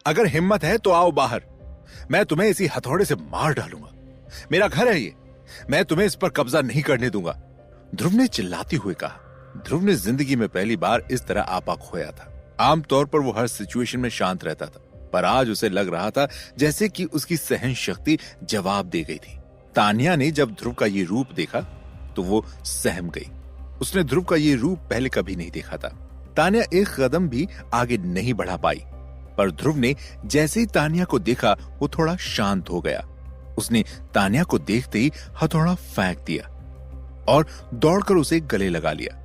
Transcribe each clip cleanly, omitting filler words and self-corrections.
अगर हिम्मत है तो आओ बाहर, मैं तुम्हें इसी हथौड़े से मार डालूंगा। मेरा घर है ये, मैं तुम्हें इस पर कब्जा नहीं करने दूंगा, ध्रुव ने चिल्लाते हुए कहा। ध्रुव ने जिंदगी में पहली बार इस तरह आपा खोया था। आमतौर पर वो हर सिचुएशन में शांत रहता था, पर आज उसे लग रहा था जैसे कि उसकी सहन शक्ति जवाब दे गई थी। तानिया ने जब ध्रुव का ये रूप देखा तो वो सहम गई। उसने ध्रुव का ये रूप पहले कभी नहीं देखा था। तानिया एक कदम भी आगे नहीं बढ़ा पाई, पर ध्रुव ने जैसे ही तानिया को देखा वो थोड़ा शांत हो गया। उसने तानिया को देखते ही हथौड़ा फेंक दिया और दौड़कर उसे गले लगा लिया।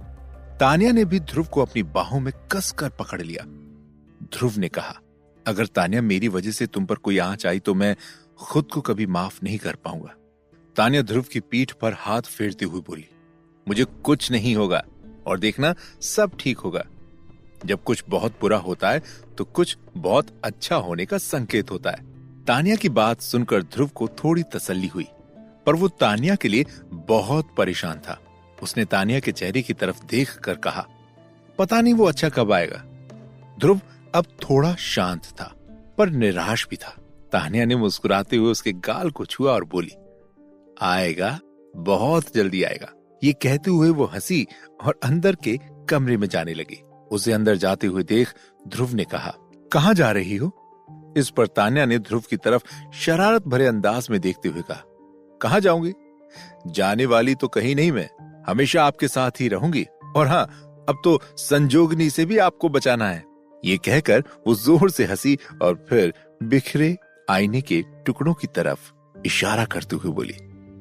तानिया ने भी ध्रुव को अपनी बाहों में कसकर पकड़ लिया। ध्रुव ने कहा, अगर तानिया मेरी वजह से तुम पर कोई आंच आई तो मैं खुद को कभी माफ नहीं कर पाऊंगा। तानिया ध्रुव की पीठ पर हाथ फेरते हुए बोली, मुझे कुछ नहीं होगा और देखना सब ठीक होगा। जब कुछ बहुत बुरा होता है तो कुछ बहुत अच्छा होने का संकेत होता है। तानिया की बात सुनकर ध्रुव को थोड़ी तसल्ली हुई, पर वो तानिया के लिए बहुत परेशान था। उसने तानिया के चेहरे की तरफ देखकर कहा, पता नहीं वो अच्छा कब आएगा। ध्रुव अब थोड़ा शांत था पर निराश भी था। तानिया ने मुस्कुराते हुए उसके गाल को छुआ और बोली, आएगा, बहुत जल्दी आएगा। ये कहते हुए वो हंसी और अंदर के कमरे में जाने लगी। उसे अंदर जाते हुए देख ध्रुव ने कहा, कहां जा रही हो? इस पर तानिया ने ध्रुव की तरफ शरारत भरे अंदाज में देखते हुए कहा, कहां जाऊंगी? जाने वाली तो कहीं नहीं, मैं हमेशा आपके साथ ही रहूंगी। और हाँ, अब तो संजोगनी से भी आपको बचाना है। ये कहकर वो जोर से हंसी और फिर बिखरे आईने के टुकड़ों की तरफ इशारा करते हुए बोली,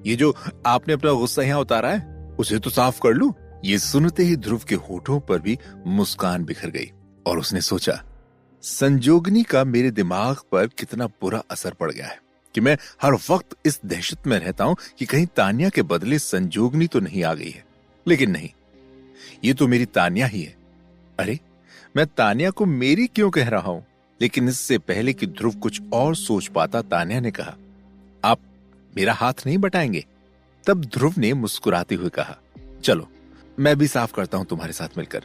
ये जो आपने अपना गुस्सा यहाँ उतारा है उसे तो साफ कर लूं। ये सुनते ही ध्रुव के होठों पर भी मुस्कान बिखर गई और उसने सोचा, संजोगनी का मेरे दिमाग पर कितना बुरा असर पड़ गया है कि मैं हर वक्त इस दहशत में रहता हूं कि कहीं तानिया के बदले संजोगनी तो नहीं आ गई है। लेकिन नहीं, ये तो मेरी तानिया ही है। अरे, मैं तानिया को मेरी क्यों कह रहा हूं? लेकिन इससे पहले कि ध्रुव कुछ और सोच पाता, तानिया ने कहा, आप मेरा हाथ नहीं बटाएंगे? तब ध्रुव ने मुस्कुराते हुए कहा, चलो मैं भी साफ करता हूं तुम्हारे साथ मिलकर।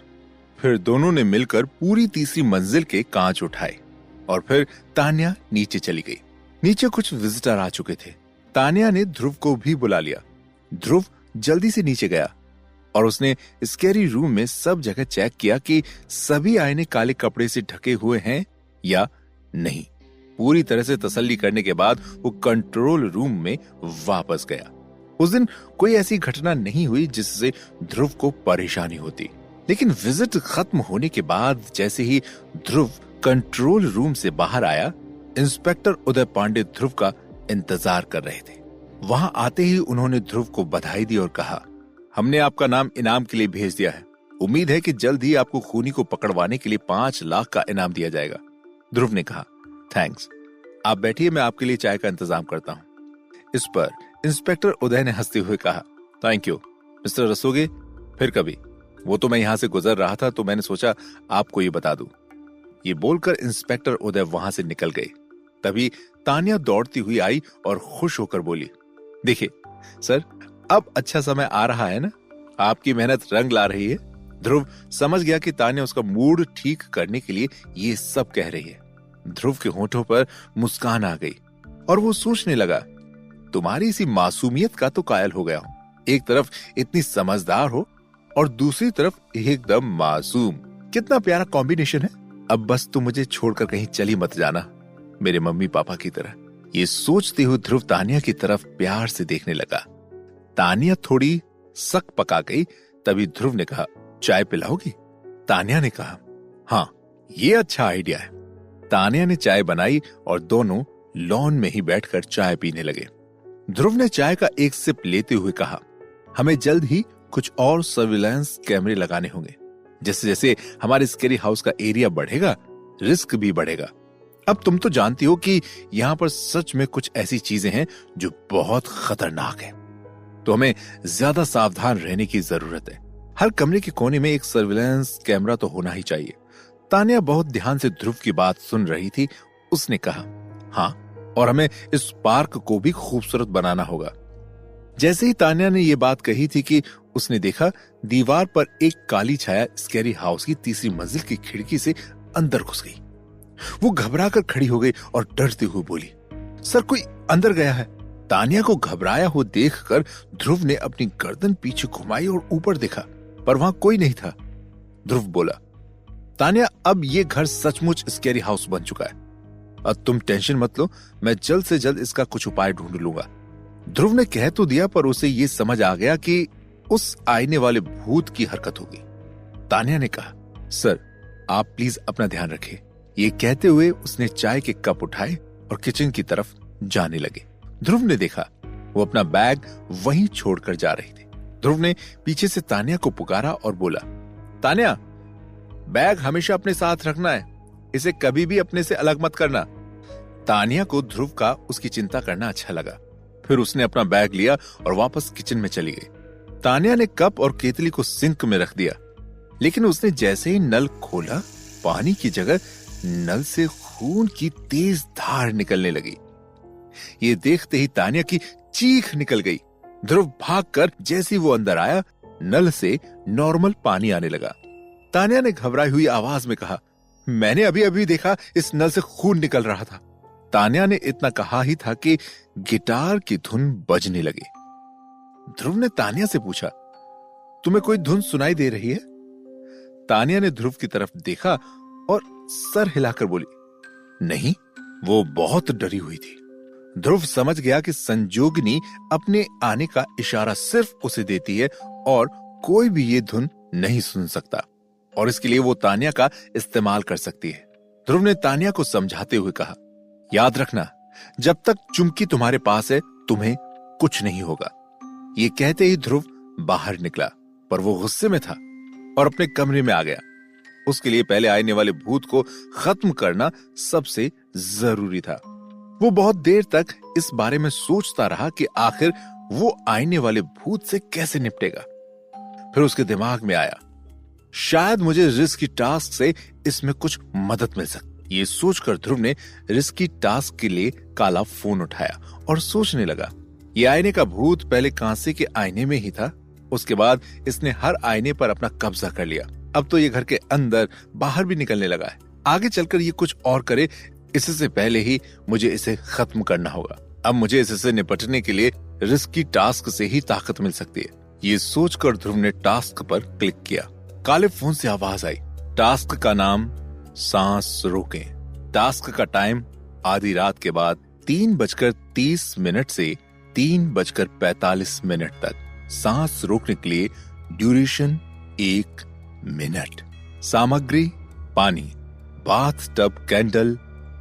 फिर दोनों ने मिलकर पूरी तीसरी मंजिल के कांच उठाए और फिर तानिया नीचे चली गई। नीचे कुछ विजिटर आ चुके थे। तानिया ने ध्रुव को भी बुला लिया। ध्रुव जल्दी से नीचे गया और उसने स्कैरी रूम में सब जगह चेक किया कि सभी आईने काले कपड़े से ढके हुए हैं या नहीं। पूरी तरह से तसल्ली करने के बाद वो कंट्रोल रूम में वापस गया। उस दिन कोई ऐसी घटना नहीं हुई जिससे ध्रुव को परेशानी होती, लेकिन विजिट खत्म होने के बाद जैसे ही ध्रुव कंट्रोल रूम से बाहर आया, इंस्पेक्टर उदय पांडे ध्रुव का इंतजार कर रहे थे। वहां आते ही उन्होंने ध्रुव को बधाई दी और कहा, हमने आपका नाम इनाम के लिए भेज दिया है। उम्मीद है कि जल्द ही आपको खूनी को पकड़वाने के लिए 5 लाख का इनाम दिया जाएगा। ध्रुव ने कहा, थैंक्स, आप बैठिए, मैं आपके लिए चाय का इंतजाम करता हूं। इस पर इंस्पेक्टर उदय ने हंसते हुए कहा, थैंक यू मिस्टर रसोगे, फिर कभी। वो तो मैं यहां से गुजर रहा था तो मैंने सोचा आपको ये बता दूं। ये बोलकर इंस्पेक्टर उदय वहां से निकल गए। तभी तानिया दौड़ती हुई आई और खुश होकर बोली, देखिए सर, अब अच्छा समय आ रहा है ना, आपकी मेहनत रंग ला रही है। ध्रुव समझ गया कि तानिया उसका मूड ठीक करने के लिए ये सब कह रही है। ध्रुव के होठों पर मुस्कान आ गई और वो सोचने लगा, तुम्हारी इसी मासूमियत का तो कायल हो गया हूं। एक तरफ इतनी समझदार हो और दूसरी तरफ एकदम मासूम। कितना प्यारा कॉम्बिनेशन है। अब बस तुम मुझे छोड़कर कहीं चली मत जाना, मेरे मम्मी पापा की तरह। ये सोचते हुए ध्रुव तानिया की तरफ प्यार से देखने लगा। तानिया थोड़ी सक पका गई। तभी ध्रुव ने कहा, चाय पिलाओगी? तानिया ने कहा, हाँ, ये अच्छा आइडिया है। तानिया ने चाय बनाई और दोनों लॉन में ही बैठकर चाय पीने लगे। ध्रुव ने चाय का एक सिप लेते हुए कहा, हमें जल्द ही कुछ और सर्विलांस कैमरे लगाने होंगे। जैसे जैसे हमारे स्कैरी हाउस का एरिया बढ़ेगा, रिस्क भी बढ़ेगा। अब तुम तो जानती हो कि यहाँ पर सच में कुछ ऐसी चीजें हैं जो बहुत खतरनाक हैं, तो हमें ज्यादा सावधान रहने की जरूरत है। हर कमरे के कोने में एक सर्विलांस कैमरा तो होना ही चाहिए। तानिया बहुत ध्यान से ध्रुव की बात सुन रही थी। उसने कहा, हाँ, और हमें इस पार्क को भी खूबसूरत बनाना होगा। जैसे ही तानिया ने यह बात कही थी कि उसने देखा दीवार पर एक काली छाया स्कैरी हाउस की तीसरी मंजिल की खिड़की से अंदर घुस गई। वो घबरा कर खड़ी हो गई और डरते हुए बोली, सर कोई अंदर गया है। तानिया को घबराया हुआ देखकर ध्रुव ने अपनी गर्दन पीछे घुमाई और ऊपर देखा, पर वहां कोई नहीं था। ध्रुव बोला, तानिया अब ये घर सचमुच स्कैरी हाउस बन चुका है। अब तुम टेंशन मत लो, मैं जल्द से जल्द इसका कुछ उपाय ढूंढ लूंगा। ध्रुव ने कह तो दिया, पर उसे ये समझ आ गया कि उस आईने वाले भूत की हरकत होगी। तानिया ने कहा, सर आप प्लीज अपना ध्यान रखें। ये कहते हुए उसने चाय के कप उठाए और किचन की तरफ जाने लगे। ध्रुव ने देखा वो अपना बैग वहीं छोड़कर जा रही थी। ध्रुव ने पीछे से तानिया को पुकारा और बोला, तानिया बैग हमेशा अपने साथ रखना है, इसे कभी भी अपने से अलग मत करना। तानिया को ध्रुव का उसकी चिंता करना अच्छा लगा। फिर उसने अपना बैग लिया और वापस किचन में चली गई। तानिया ने कप और केतली को सिंक में रख दिया, लेकिन उसने जैसे ही नल खोला, पानी की जगह नल से खून की तेज धार निकलने लगी। ये देखते ही तानिया की चीख निकल गई। ध्रुव भागकर जैसे ही वो अंदर आया, नल से नॉर्मल पानी आने लगा। तानिया ने घबराई हुई आवाज में कहा, मैंने अभी अभी देखा इस नल से खून निकल रहा था। तानिया ने इतना कहा ही था कि गिटार की धुन बजने लगी। ध्रुव ने तानिया से पूछा, तुम्हें कोई धुन सुनाई दे रही है? तानिया ने ध्रुव की तरफ देखा और सर हिलाकर बोली, नहीं। वो बहुत डरी हुई थी। ध्रुव समझ गया कि संजोगिनी अपने आने का इशारा सिर्फ उसे देती है और कोई भी ये धुन नहीं सुन सकता, और इसके लिए वो तानिया का इस्तेमाल कर सकती है। ध्रुव ने तानिया को समझाते हुए कहा, याद रखना, जब तक चुमकी तुम्हारे पास है तुम्हें कुछ नहीं होगा। ये कहते ही ध्रुव बाहर निकला, पर वो गुस्से में था और अपने कमरे में आ गया। उसके लिए पहले आने वाले भूत को खत्म करना सबसे जरूरी था। वो बहुत देर तक इस बारे में सोचता रहा कि आखिर वो आने वाले भूत से कैसे निपटेगा। फिर उसके दिमाग में आया, शायद मुझे रिस्की टास्क से इसमें कुछ मदद मिल सकती। ये सोचकर ध्रुव ने रिस्की टास्क के लिए काला फोन उठाया और सोचने लगा। ये आईने का भूत पहले कांसे के आईने में ही था, उसके बाद इसने हर आईने पर अपना कब्जा कर लिया। अब तो ये घर के अंदर बाहर भी निकलने लगा है। आगे चलकर ये कुछ और करे, इससे पहले ही मुझे इसे खत्म करना होगा। अब मुझे इससे निपटने के लिए रिस्की टास्क से ही ताकत मिल सकती है। ये सोचकर ध्रुव ने टास्क पर क्लिक किया। काले फोन से आवाज आई, टास्क का नाम सांस रोकें। टास्क का टाइम आधी रात के बाद 3:30 से 3:45 तक। सांस रोकने के लिए ड्यूरेशन 1 मिनट। सामग्री पानी, बाथ टब कैंडल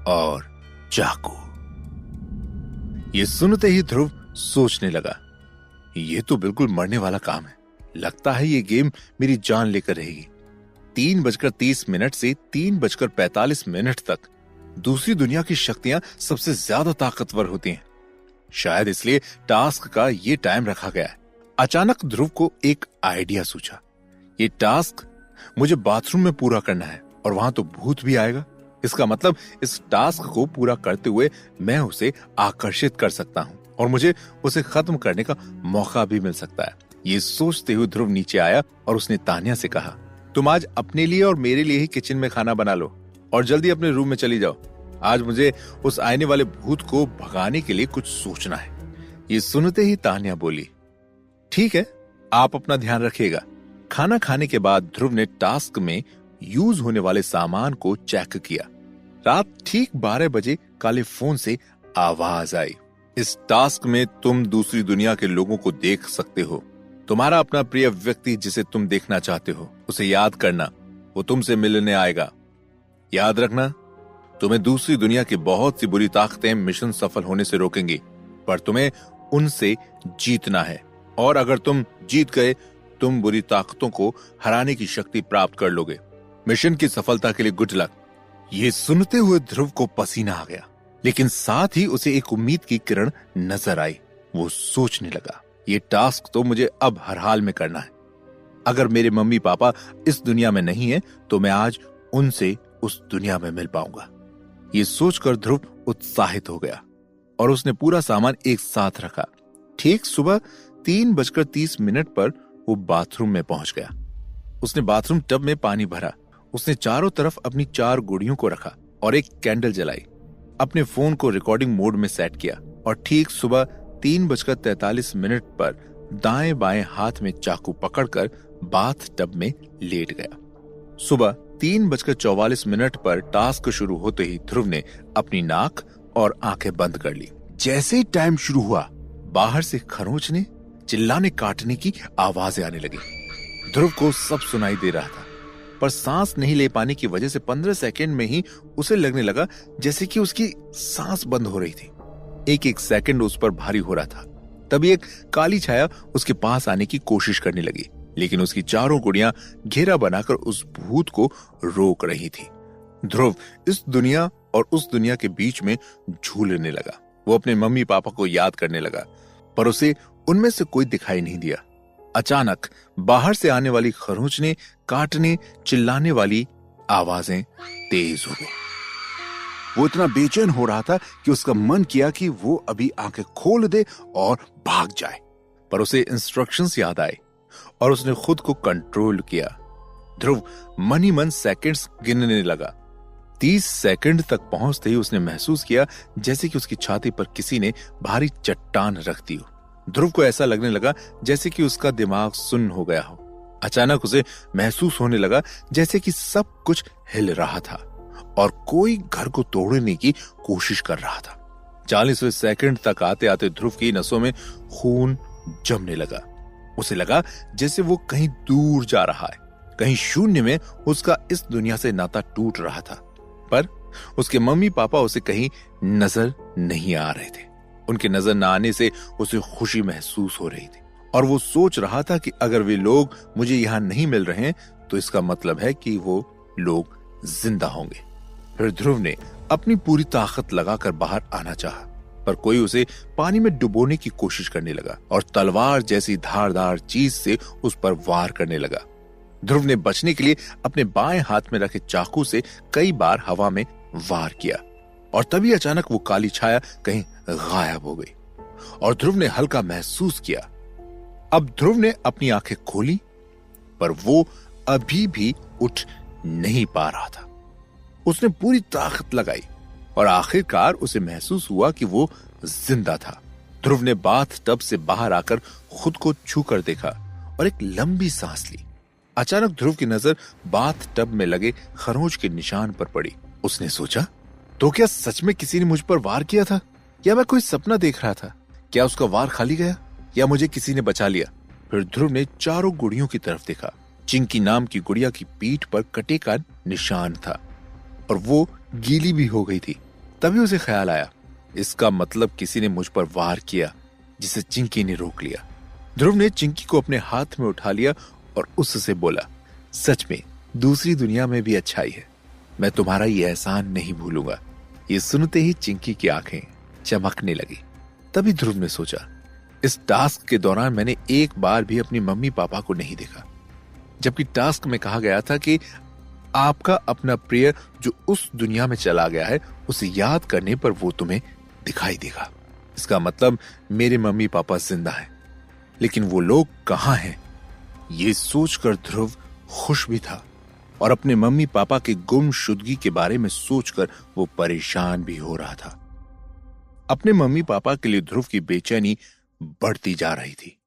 और चाकू। ये सुनते ही ध्रुव सोचने लगा, ये तो बिल्कुल मरने वाला काम है। लगता है ये गेम मेरी जान लेकर रहेगी। 3:30 से 3:45 तक दूसरी दुनिया की शक्तियां सबसे ज्यादा ताकतवर होती हैं। शायद इसलिए टास्क का ये टाइम रखा गया है। अचानक ध्रुव को एक आइडिया सूझा। ये टास्क मुझे बाथरूम में पूरा करना है और वहां तो भूत भी आएगा। इसका मतलब इस टास्क को पूरा करते हुए मैं उसे आकर्षित कर सकता हूं और मुझे उसे खत्म करने का मौका भी मिल सकता है। ये सोचते हुए ध्रुव नीचे आया और उसने तानिया से कहा, तुम आज अपने लिए और मेरे लिए ही किचन में खाना बना लो और जल्दी अपने रूम में चली जाओ। आज मुझे उस आने वाले भूत को भगाने के लिए कुछ सोचना है। ये सुनते ही तानिया बोली, ठीक है, आप अपना ध्यान रखिएगा। खाना खाने के बाद ध्रुव ने टास्क में यूज होने वाले सामान को चेक किया। रात ठीक 12 बजे काले फोन से आवाज आई, इस टास्क में तुम दूसरी दुनिया के लोगों को देख सकते हो। तुम्हारा अपना प्रिय व्यक्ति जिसे तुम देखना चाहते हो उसे याद करना, वो तुमसे मिलने आएगा। याद रखना, तुम्हें दूसरी दुनिया की बहुत सी बुरी ताकतें मिशन सफल होने से रोकेंगी, पर तुम्हें उनसे जीतना है और अगर तुम जीत गए तुम बुरी ताकतों को हराने की शक्ति प्राप्त कर लोगे। मिशन की सफलता के लिए गुड लक। ये सुनते हुए ध्रुव को पसीना आ गया, लेकिन साथ ही उसे एक उम्मीद की किरण नजर आई। वो सोचने लगा, ये टास्क तो मुझे अब हर हाल में करना है। अगर मेरे मम्मी पापा इस दुनिया में नहीं है तो मैं आज उनसे उस दुनिया में मिल पाऊंगा। ये सोचकर ध्रुव उत्साहित हो गया और उसने पूरा सामान एक साथ रखा। ठीक सुबह 3:30 पर वो बाथरूम में पहुंच गया। उसने बाथरूम टब में पानी भरा। उसने चारों तरफ अपनी 4 गुड़ियों को रखा और एक कैंडल जलाई, अपने फोन को रिकॉर्डिंग मोड में सेट किया और ठीक सुबह 3:43 पर दाएं बाएं हाथ में चाकू पकड़कर बाथ टब में लेट गया। सुबह 3:44 पर टास्क शुरू होते ही ध्रुव ने अपनी नाक और आंखें बंद कर ली। जैसे ही टाइम शुरू हुआ, बाहर से खरोंचने, चिल्लाने, काटने की आवाजें आने लगी। ध्रुव को सब सुनाई दे रहा था, पर सांस नहीं ले पाने की वजह से 15 सेकंड में ही उसे लगने लगा जैसे कि उसकी सांस बंद हो रही थी। एक एक सेकंड उस पर भारी हो रहा था। तभी एक काली छाया उसके पास आने की कोशिश करने लगी, लेकिन उसकी चारों गुड़ियां घेरा बनाकर उस भूत को रोक रही थी। ध्रुव इस दुनिया और उस दुनिया के बीच में झूलने लगा। वो अपने मम्मी पापा को याद करने लगा, पर उसे उनमें से कोई दिखाई नहीं दिया। अचानक बाहर से आने वाली खरोंचने, काटने, चिल्लाने वाली आवाजें तेज हो गई। वो इतना बेचैन हो रहा था कि उसका मन किया कि वो अभी आंखें खोल दे और भाग जाए, पर उसे इंस्ट्रक्शंस याद आए और उसने खुद को कंट्रोल किया। ध्रुव मन ही मन सेकंड्स गिनने लगा। 30 सेकंड तक पहुंचते ही उसने महसूस किया जैसे कि उसकी छाती पर किसी ने भारी चट्टान रख दी हो। ध्रुव को ऐसा लगने लगा जैसे कि उसका दिमाग सुन्न हो गया हो। अचानक उसे महसूस होने लगा जैसे कि सब कुछ हिल रहा था और कोई घर को तोड़ने की कोशिश कर रहा था। 40वें सेकंड तक आते आते ध्रुव की नसों में खून जमने लगा। उसे लगा जैसे वो कहीं दूर जा रहा है, कहीं शून्य में उसका इस दुनिया से नाता टूट रहा था। पर उसके मम्मी पापा उसे कहीं नजर नहीं आ रहे थे। उनके नजर न आने से उसे खुशी महसूस हो रही थी और वो सोच रहा था कि अगर वे लोग मुझे यहां नहीं मिल रहे हैं तो इसका मतलब है कि वो लोग जिंदा होंगे। फिर ध्रुव ने अपनी पूरी ताकत लगाकर बाहर आना चाहा, पर कोई उसे पानी में डुबोने की कोशिश करने लगा और तलवार जैसी धारदार चीज से उस पर वार करने लगा। ध्रुव ने बचने के लिए अपने बाएं हाथ में रखे चाकू से कई बार हवा में वार किया और तभी अचानक वो काली छाया कहीं गायब हो गई और ध्रुव ने हल्का महसूस किया। अब ध्रुव ने अपनी आंखें खोली, पर वो अभी भी उठ नहीं पा रहा था। उसने पूरी ताकत लगाई और आखिरकार उसे महसूस हुआ कि वो जिंदा था। ध्रुव ने बाथ टब से बाहर आकर खुद को छू कर देखा और एक लंबी सांस ली। अचानक ध्रुव की नजर बाथ टब में लगे खरोंच के निशान पर पड़ी। उसने सोचा, तो क्या सच में किसी ने मुझ पर वार किया था या मैं कोई सपना देख रहा था? क्या उसका वार खाली गया या मुझे किसी ने बचा लिया? फिर ध्रुव ने चारों गुड़ियों की तरफ देखा। चिंकी नाम की गुड़िया की पीठ पर कटे का निशान था और वो गीली भी हो गई थी। तभी उसे ख्याल आया, इसका मतलब किसी ने मुझ पर वार किया जिसे चिंकी ने रोक लिया। ध्रुव ने चिंकी को अपने हाथ में उठा लिया और उससे बोला, सच में दूसरी दुनिया में भी अच्छाई है, मैं तुम्हारा ये एहसान नहीं भूलूंगा। ये सुनते ही चिंकी की आंखें चमकने लगी। तभी ध्रुव ने सोचा, इस टास्क के दौरान मैंने एक बार भी अपनी मम्मी पापा को नहीं देखा, जबकि टास्क में कहा गया था कि आपका अपना प्रिय जो उस दुनिया में चला गया है उसे याद करने पर वो तुम्हें दिखाई देगा। इसका मतलब मेरे मम्मी पापा जिंदा हैं, लेकिन वो लोग कहां हैं? ये सोचकर ध्रुव खुश भी था और अपने मम्मी पापा की गुमशुदगी के बारे में सोचकर वो परेशान भी हो रहा था। अपने मम्मी पापा के लिए ध्रुव की बेचैनी बढ़ती जा रही थी।